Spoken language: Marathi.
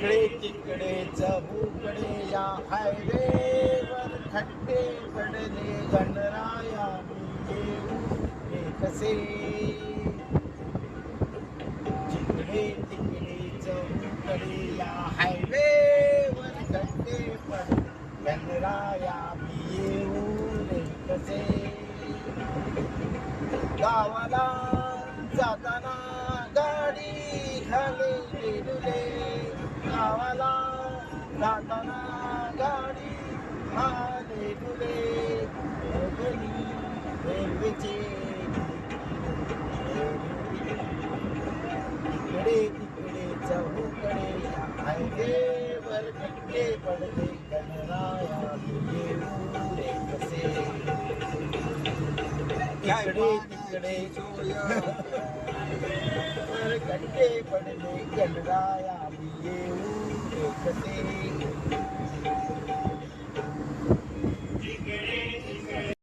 इकडे तिकडे चहूकडे या हायवेवर खड्डे पडले गणराया मी येऊ कसे. जिकडे तिकडे चहूकडे या हायवेवर खड्डे पडले गणराया मी येऊ कसे. गावाला जाताना गाडी खाली डुले, गावाला जाताना गाडी खाली डुले. रेल्वेचे इकडे तिकडे चहूकडे हायवेवर खड्डे पडले गणराया येऊ रे कसे. इकडे तिकडे खड्डे पडले गणराया येऊ